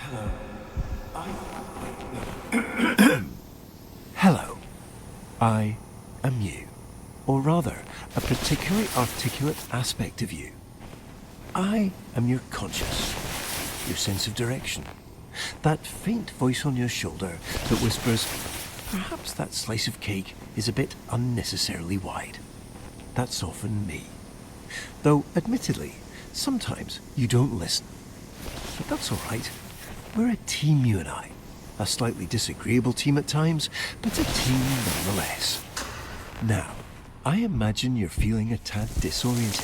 Hello. Hello. I am you. Or rather, a particularly articulate aspect of you. I am your conscious, your sense of direction. That faint voice on your shoulder that whispers, perhaps that slice of cake is a bit unnecessarily wide. That's often me. Though, admittedly, sometimes you don't listen. But that's all right. We're a team, you and I. A slightly disagreeable team at times, but a team nonetheless. Now, I imagine you're feeling a tad disoriented,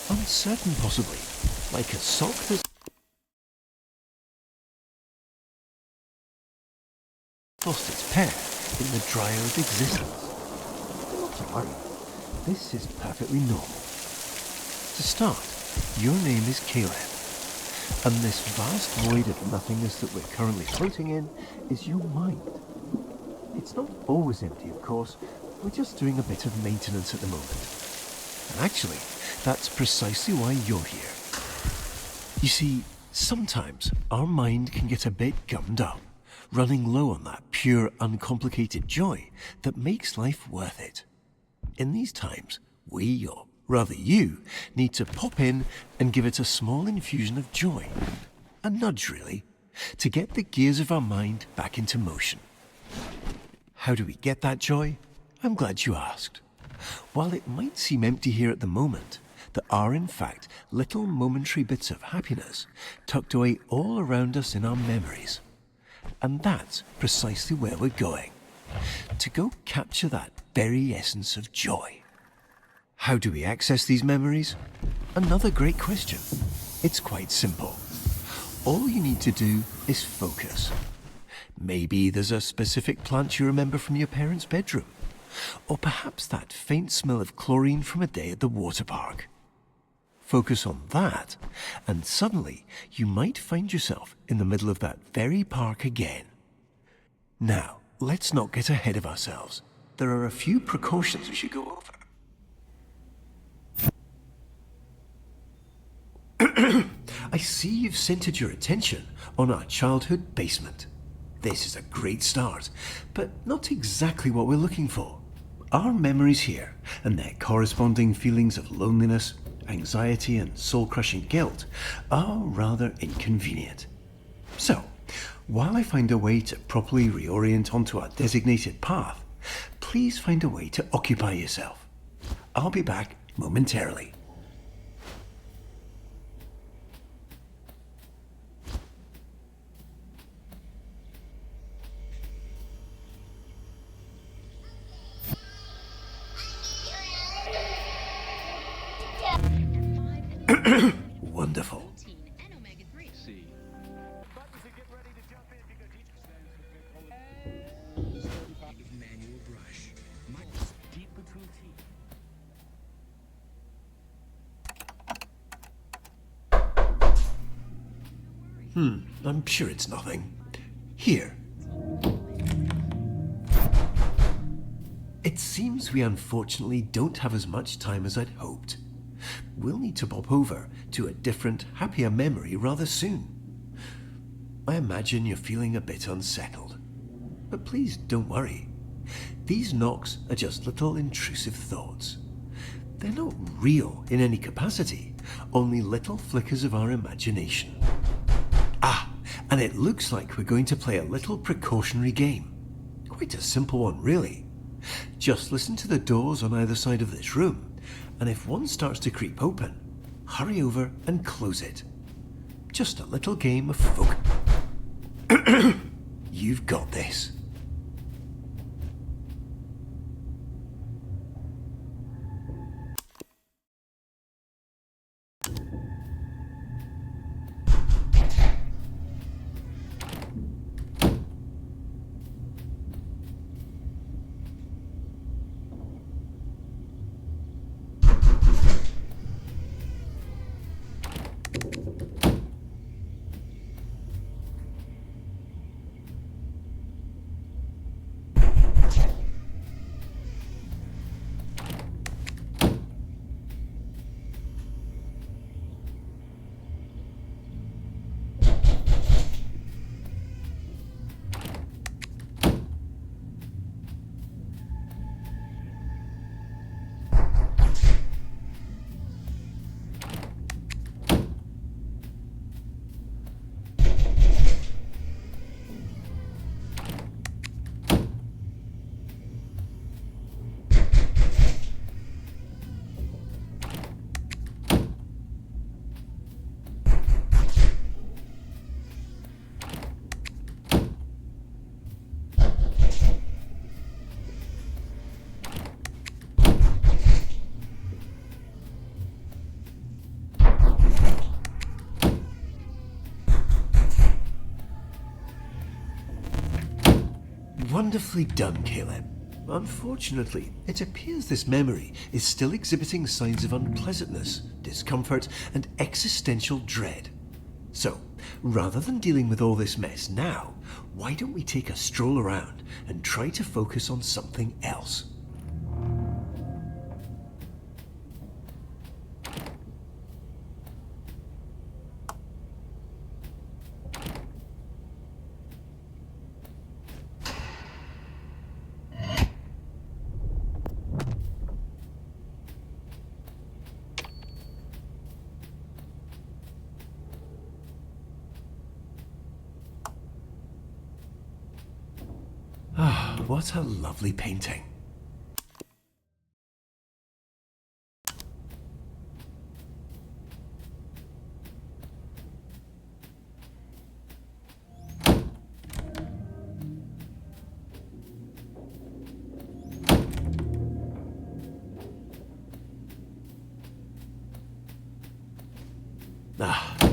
uncertain possibly, like a sock that's lost its pair in the dryer of existence. But not to worry, this is perfectly normal. To start, your name is Caleb, and this vast void of nothingness that we're currently floating in is your mind. It's not always empty, of course. We're just doing a bit of maintenance at the moment. And actually, that's precisely why you're here. You see, sometimes our mind can get a bit gummed up, running low on that pure, uncomplicated joy that makes life worth it. In these times, we, or rather you, need to pop in and give it a small infusion of joy. A nudge, really, to get the gears of our mind back into motion. How do we get that joy? I'm glad you asked. While it might seem empty here at the moment, there are in fact little momentary bits of happiness tucked away all around us in our memories. And that's precisely where we're going. To go capture that very essence of joy. How do we access these memories? Another great question. It's quite simple. All you need to do is focus. Maybe there's a specific plant you remember from your parents' bedroom. Or perhaps that faint smell of chlorine from a day at the water park. Focus on that, and suddenly you might find yourself in the middle of that very park again. Now, let's not get ahead of ourselves. There are a few precautions we should go over. I see you've centered your attention on our childhood basement. This is a great start, but not exactly what we're looking for. Our memories here, and their corresponding feelings of loneliness, anxiety, and soul-crushing guilt, are rather inconvenient. So, while I find a way to properly reorient onto our designated path, please find a way to occupy yourself. I'll be back momentarily. Wonderful. I'm sure it's nothing. Here. It seems we unfortunately don't have as much time as I'd hoped. We'll need to pop over to a different, happier memory rather soon. I imagine you're feeling a bit unsettled. But please don't worry. These knocks are just little intrusive thoughts. They're not real in any capacity, only little flickers of our imagination. And it looks like we're going to play a little precautionary game. Quite a simple one, really. Just listen to the doors on either side of this room, and if one starts to creep open, hurry over and close it. Just a little game of focus. You've got this. Wonderfully done, Caleb. Unfortunately, it appears this memory is still exhibiting signs of unpleasantness, discomfort, and existential dread. So, rather than dealing with all this mess now, why don't we take a stroll around and try to focus on something else? Ah, what a lovely painting.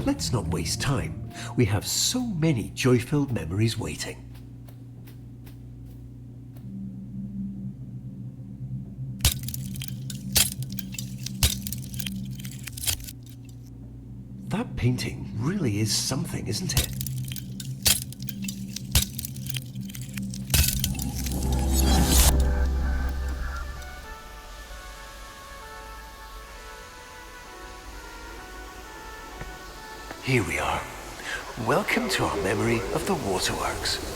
Let's not waste time. We have so many joy-filled memories waiting. That painting really is something, isn't it? Here we are. Welcome to our memory of the waterworks.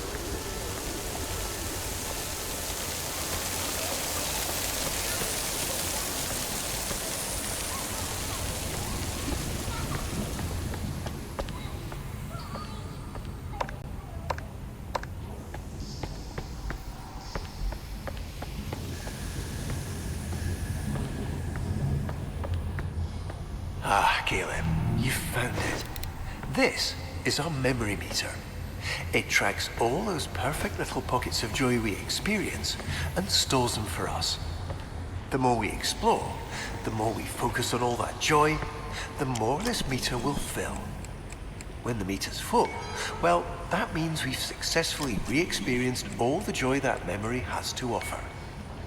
Ah, Caleb, you found it. This is our memory meter. It tracks all those perfect little pockets of joy we experience and stores them for us. The more we explore, the more we focus on all that joy, the more this meter will fill. When the meter's full, well, that means we've successfully re-experienced all the joy that memory has to offer.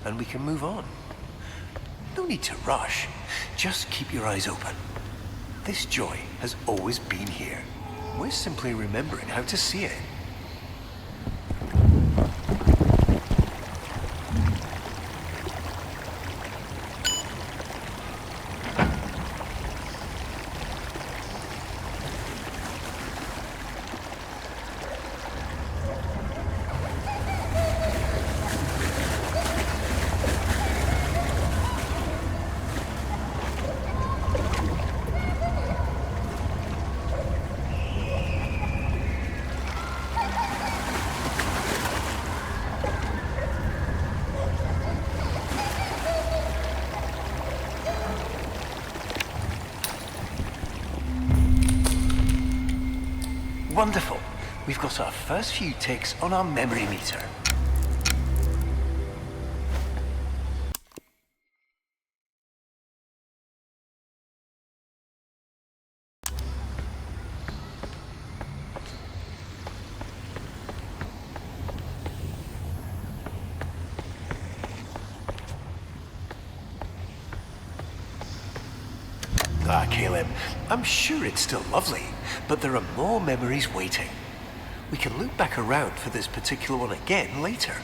And we can move on. No need to rush. Just keep your eyes open. This joy has always been here. We're simply remembering how to see it. Wonderful. We've got our first few ticks on our memory meter. Ah, Caleb, I'm sure it's still lovely, but there are more memories waiting. We can loop back around for this particular one again later.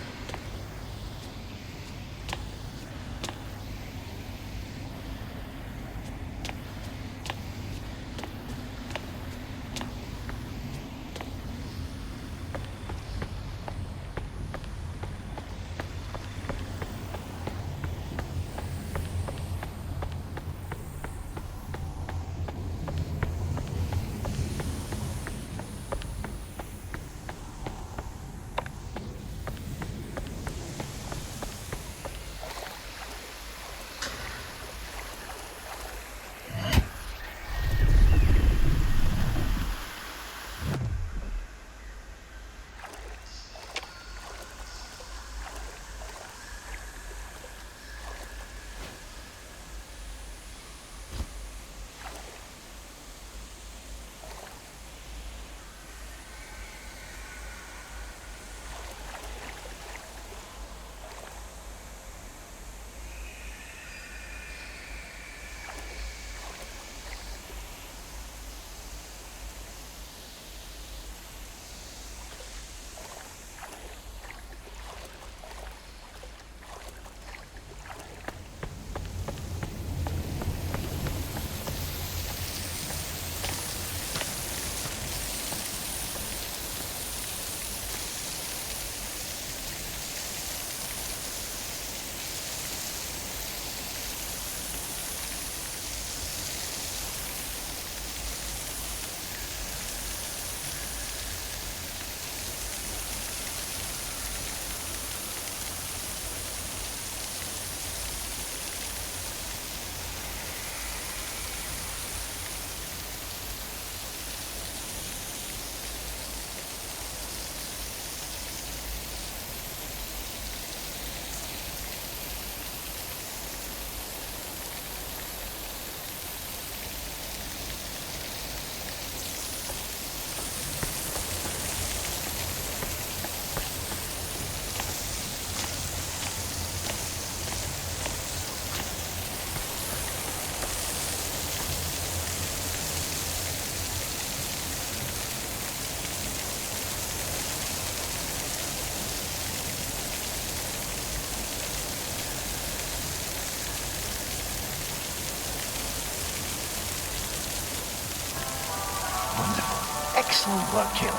Excellent work, Caleb.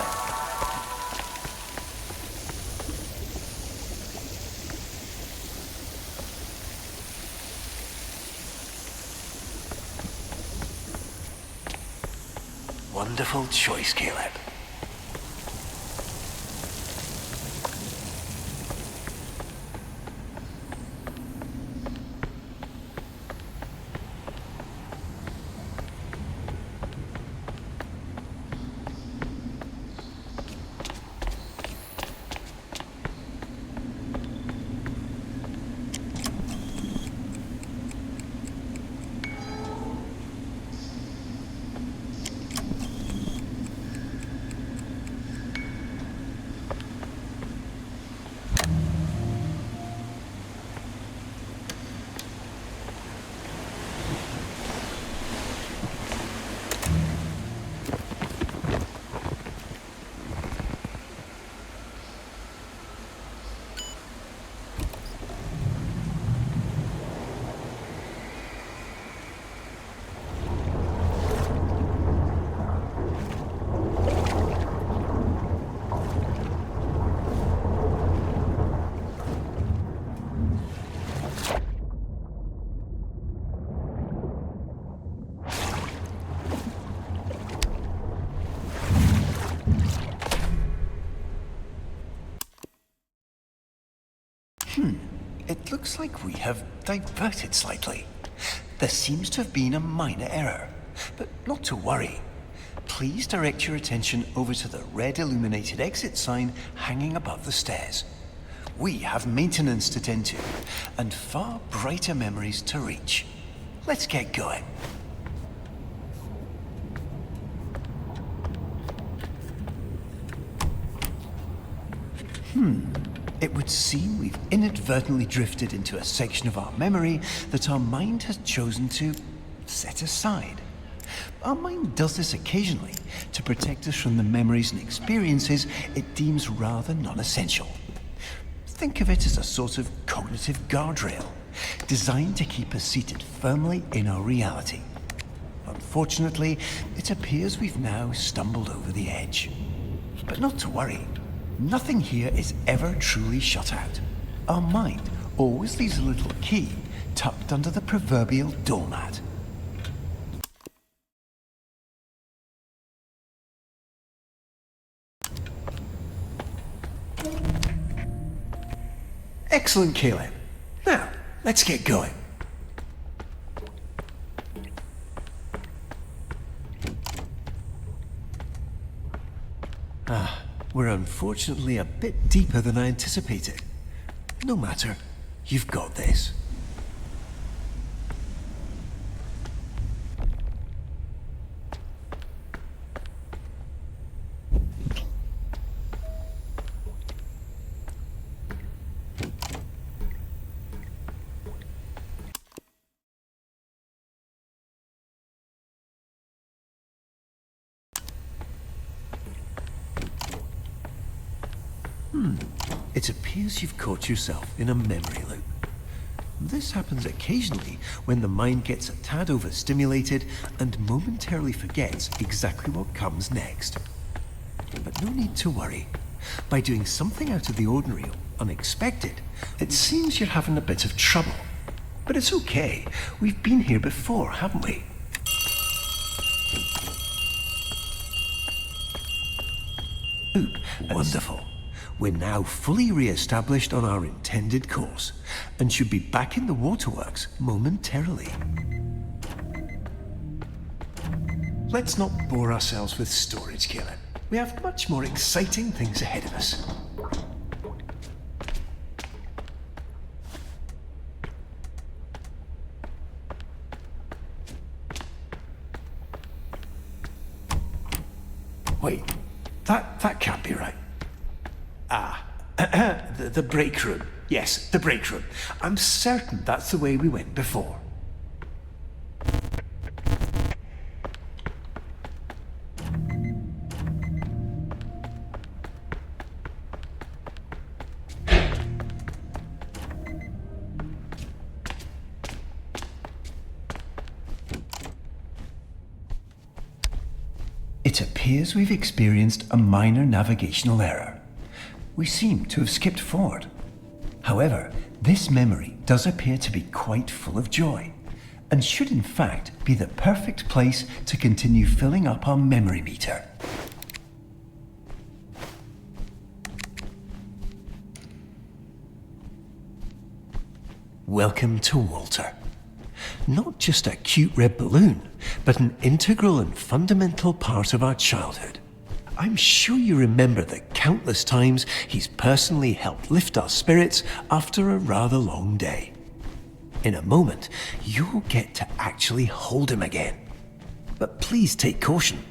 Wonderful choice, Caleb. It looks like we have diverted slightly. There seems to have been a minor error, but not to worry. Please direct your attention over to the red illuminated exit sign hanging above the stairs. We have maintenance to tend to, and far brighter memories to reach. Let's get going. It would seem we've inadvertently drifted into a section of our memory that our mind has chosen to set aside. Our mind does this occasionally to protect us from the memories and experiences it deems rather non-essential. Think of it as a sort of cognitive guardrail, designed to keep us seated firmly in our reality. Unfortunately, it appears we've now stumbled over the edge. But not to worry. Nothing here is ever truly shut out. Our mind always leaves a little key tucked under the proverbial doormat. Excellent, Caleb. Now, let's get going. We're unfortunately a bit deeper than I anticipated. No matter, you've got this. It appears you've caught yourself in a memory loop. This happens occasionally when the mind gets a tad overstimulated and momentarily forgets exactly what comes next. But no need to worry. By doing something out of the ordinary or unexpected, it seems you're having a bit of trouble. But it's okay. We've been here before, haven't we? Oop, wonderful. We're now fully re-established on our intended course, and should be back in the waterworks momentarily. Let's not bore ourselves with storage, Caleb. We have much more exciting things ahead of us. Wait, that can't be right. The break room. Yes, the break room. I'm certain that's the way we went before. It appears we've experienced a minor navigational error. We seem to have skipped forward. However, this memory does appear to be quite full of joy, and should in fact be the perfect place to continue filling up our memory meter. Welcome to Walter. Not just a cute red balloon, but an integral and fundamental part of our childhood. I'm sure you remember the countless times he's personally helped lift our spirits after a rather long day. In a moment, you'll get to actually hold him again. But please take caution,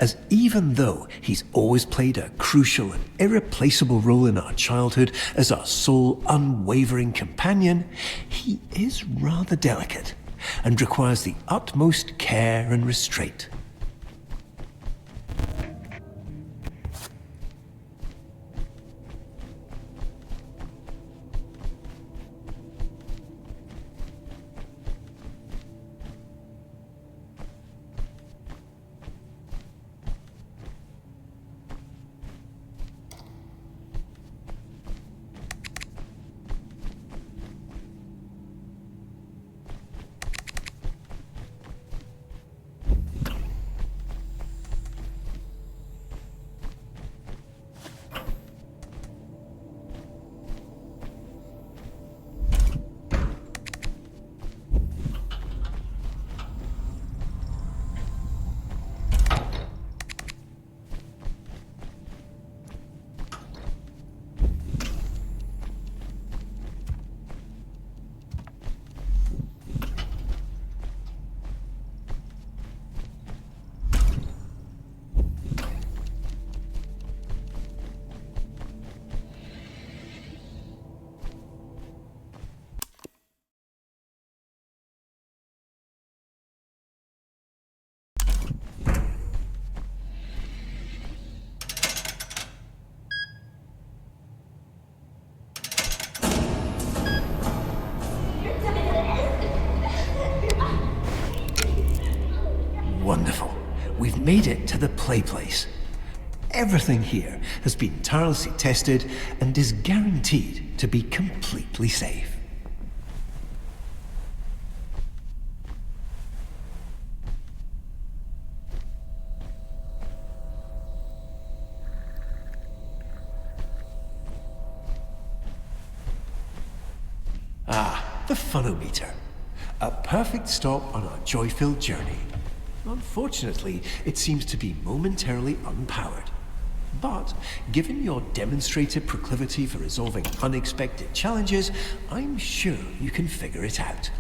as even though he's always played a crucial and irreplaceable role in our childhood as our sole unwavering companion, he is rather delicate and requires the utmost care and restraint. Wonderful. We've made it to the play place. Everything here has been tirelessly tested and is guaranteed to be completely safe. Ah, the funometer. A perfect stop on our joy-filled journey. Unfortunately, it seems to be momentarily unpowered. But, given your demonstrated proclivity for resolving unexpected challenges, I'm sure you can figure it out.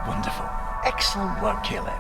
Wonderful. Excellent work, Caleb.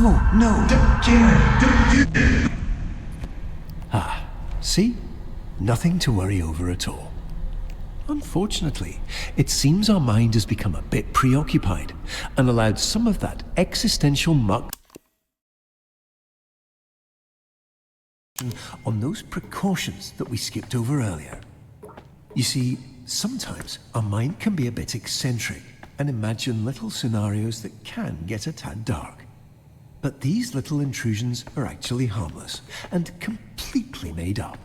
no. Ah, see? Nothing to worry over at all. Unfortunately, it seems our mind has become a bit preoccupied and allowed some of that existential muck on those precautions that we skipped over earlier. You see, sometimes our mind can be a bit eccentric and imagine little scenarios that can get a tad dark. But these little intrusions are actually harmless and completely made up.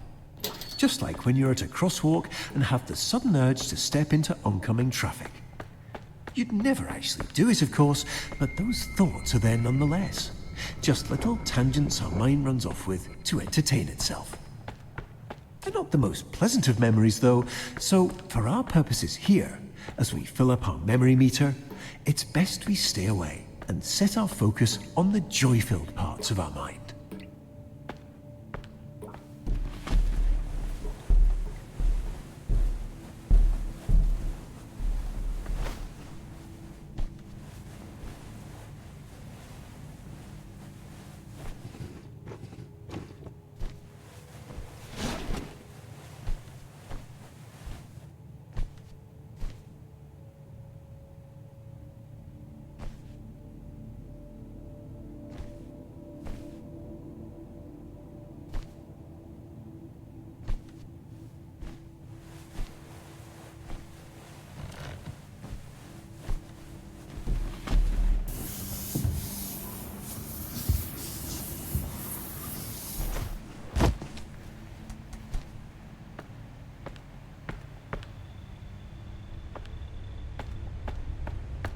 Just like when you're at a crosswalk and have the sudden urge to step into oncoming traffic. You'd never actually do it, of course, but those thoughts are there nonetheless. Just little tangents our mind runs off with to entertain itself. They're not the most pleasant of memories, though, so for our purposes here, as we fill up our memory meter, it's best we stay away and set our focus on the joy-filled parts of our mind.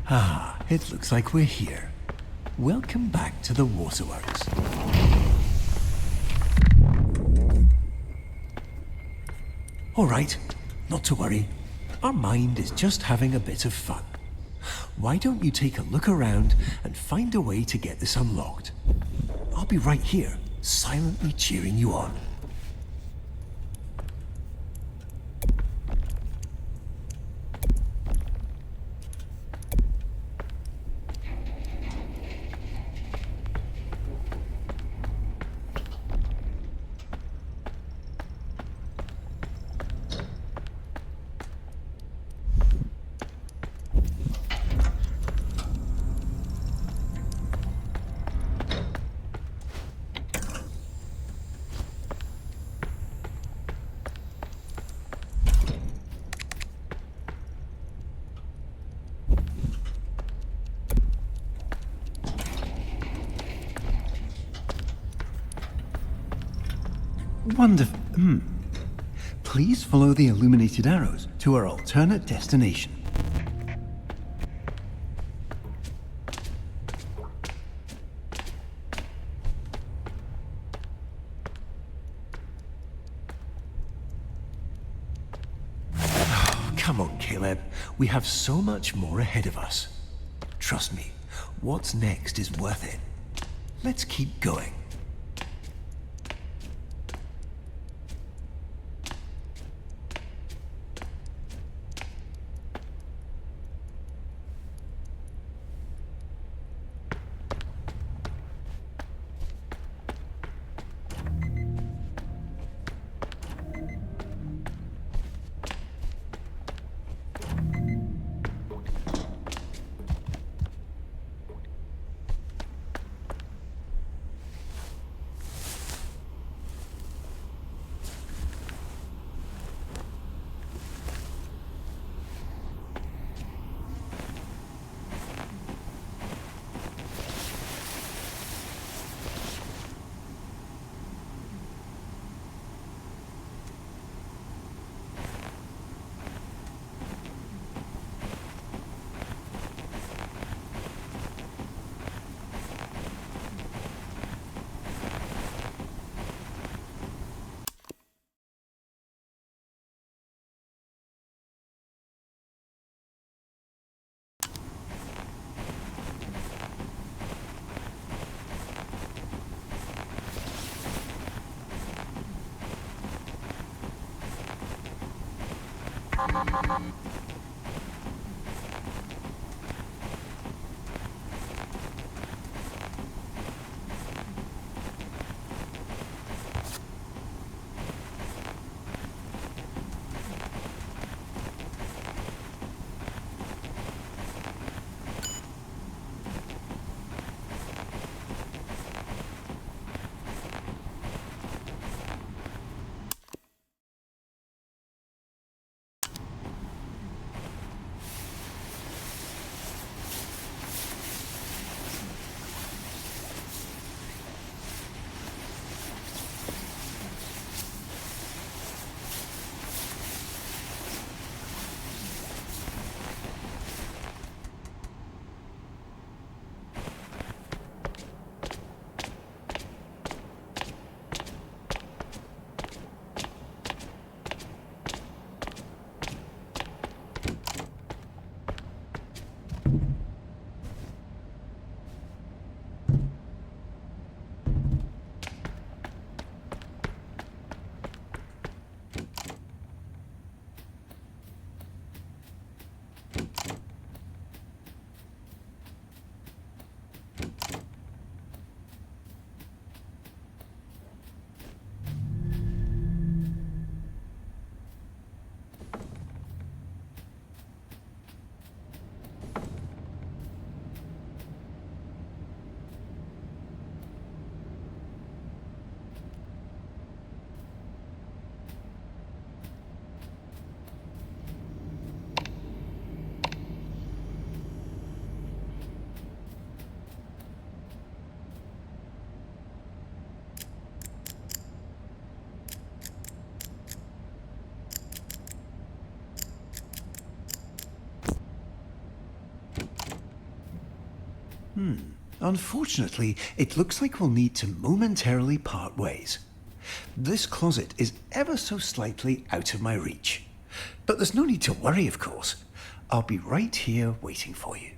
Ah, it looks like we're here. Welcome back to the waterworks. All right, not to worry. Our mind is just having a bit of fun. Why don't you take a look around and find a way to get this unlocked? I'll be right here, silently cheering you on. Wonderful. Please follow the illuminated arrows to our alternate destination. Oh, come on, Caleb. We have so much more ahead of us. Trust me, what's next is worth it. Let's keep going. Unfortunately, it looks like we'll need to momentarily part ways. This closet is ever so slightly out of my reach. But there's no need to worry, of course. I'll be right here waiting for you.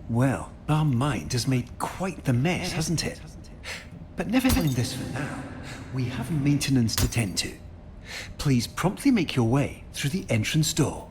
Well, our mind has made quite the mess, hasn't it? But never mind this for now. We have maintenance to tend to. Please promptly make your way through the entrance door.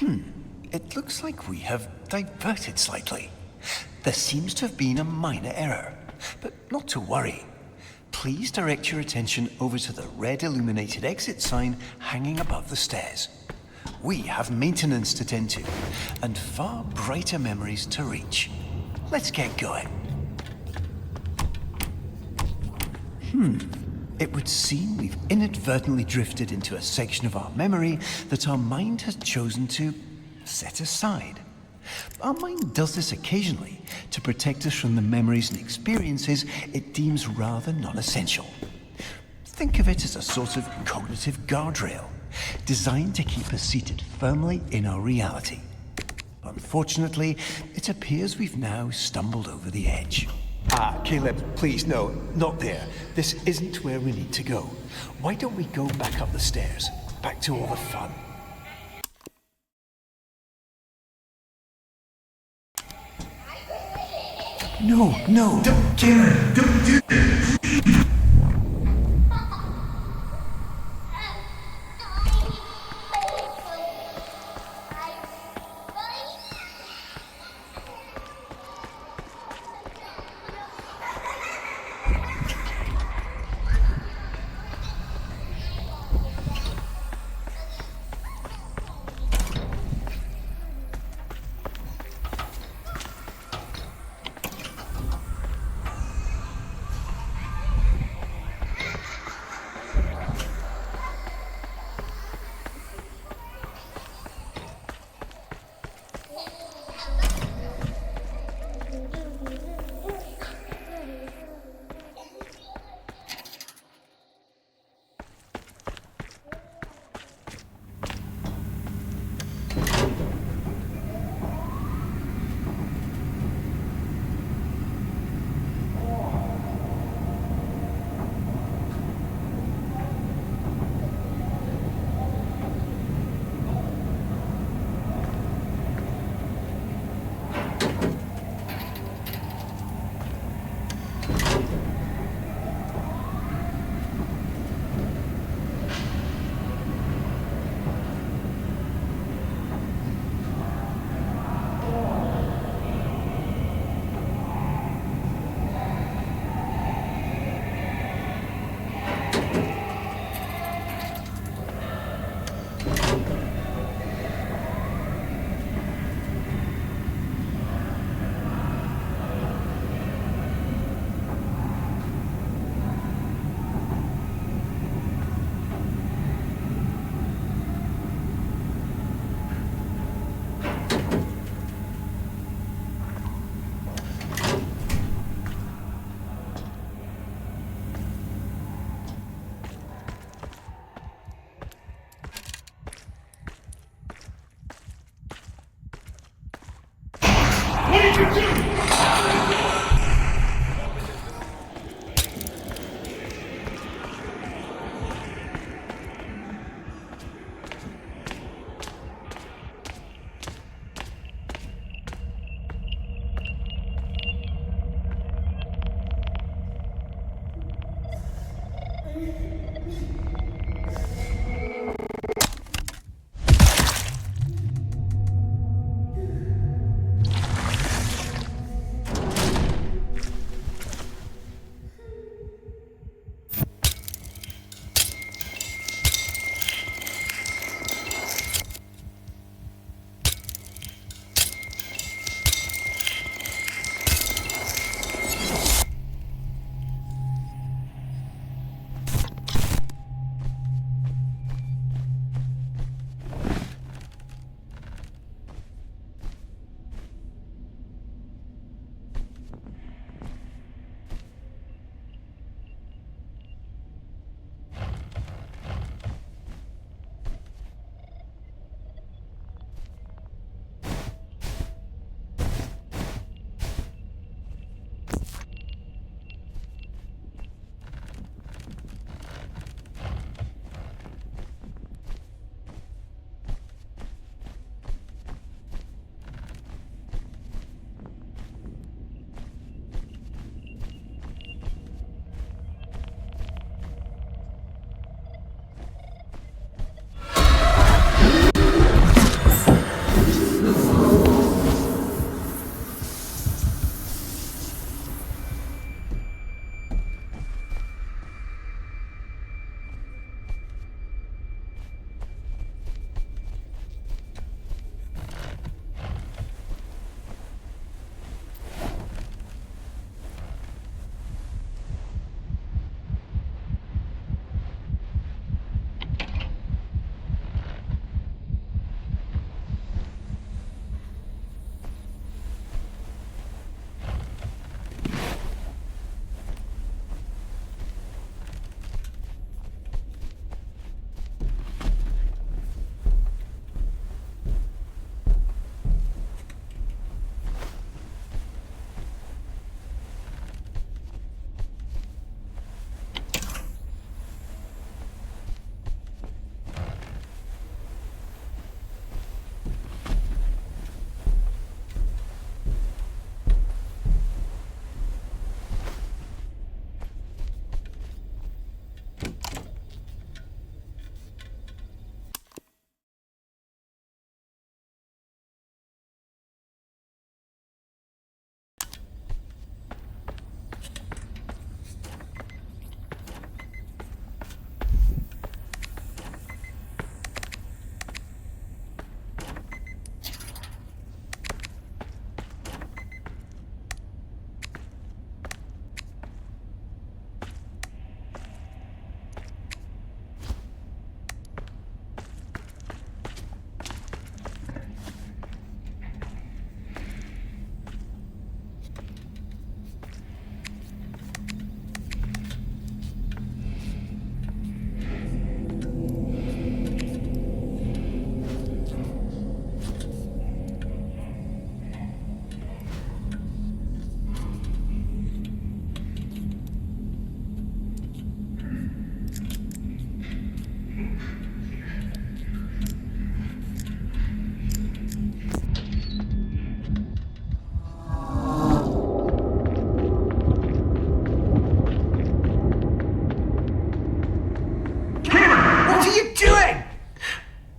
It looks like we have diverted slightly. There seems to have been a minor error, but not to worry. Please direct your attention over to the red illuminated exit sign hanging above the stairs. We have maintenance to tend to, and far brighter memories to reach. Let's get going. It would seem we've inadvertently drifted into a section of our memory that our mind has chosen to set aside. Our mind does this occasionally to protect us from the memories and experiences it deems rather non-essential. Think of it as a sort of cognitive guardrail, designed to keep us seated firmly in our reality. Unfortunately, it appears we've now stumbled over the edge. Caleb, please, no, not there. This isn't where we need to go. Why don't we go back up the stairs? Back to all the fun. No, Caleb, don't do it!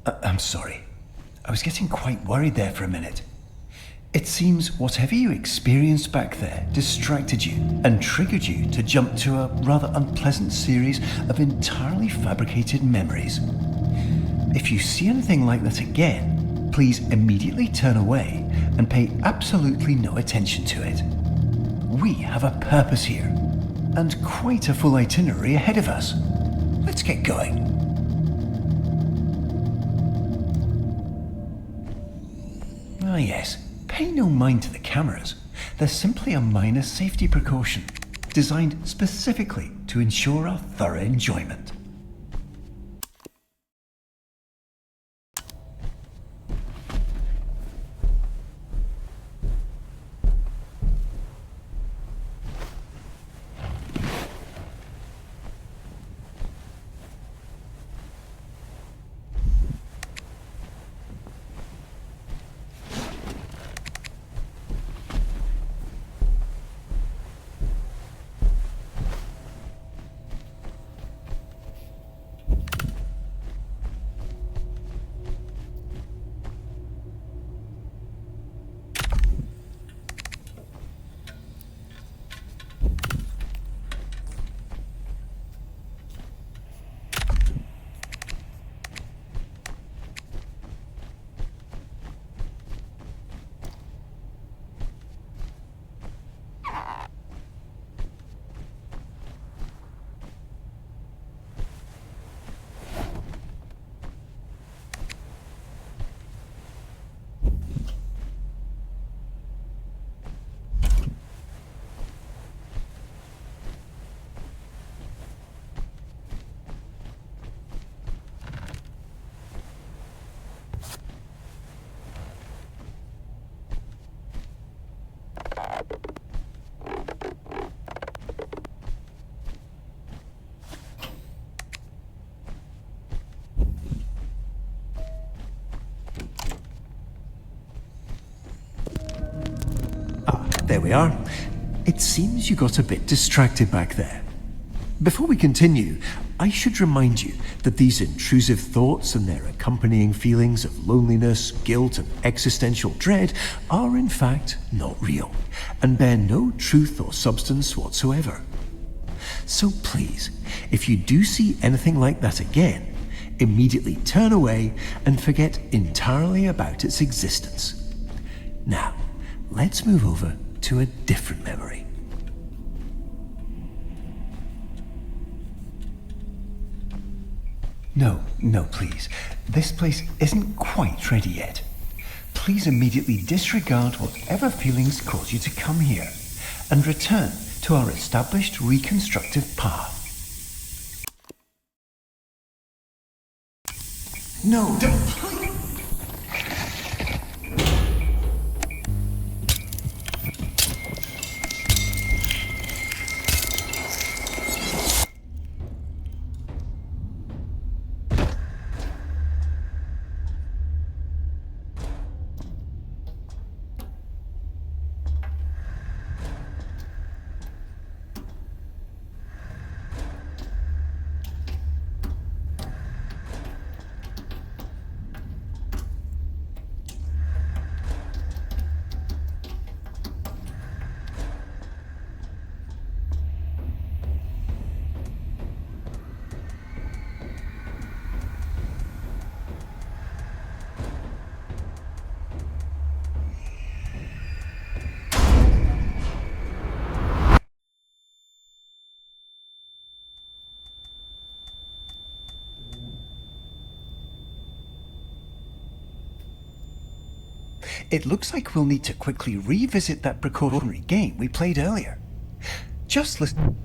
I'm sorry. I was getting quite worried there for a minute. It seems whatever you experienced back there distracted you and triggered you to jump to a rather unpleasant series of entirely fabricated memories. If you see anything like that again, please immediately turn away and pay absolutely no attention to it. We have a purpose here, and quite a full itinerary ahead of us. Let's get going. Ah yes, pay no mind to the cameras. They're simply a minor safety precaution, designed specifically to ensure our thorough enjoyment. There we are. It seems you got a bit distracted back there. Before we continue, I should remind you that these intrusive thoughts and their accompanying feelings of loneliness, guilt, and existential dread are in fact not real, and bear no truth or substance whatsoever. So please, if you do see anything like that again, immediately turn away and forget entirely about its existence. Now, let's move over to a different memory. No, please. This place isn't quite ready yet. Please immediately disregard whatever feelings caused you to come here and return to our established reconstructive path. No, don't. It looks like we'll need to quickly revisit that precautionary game we played earlier. Just listen.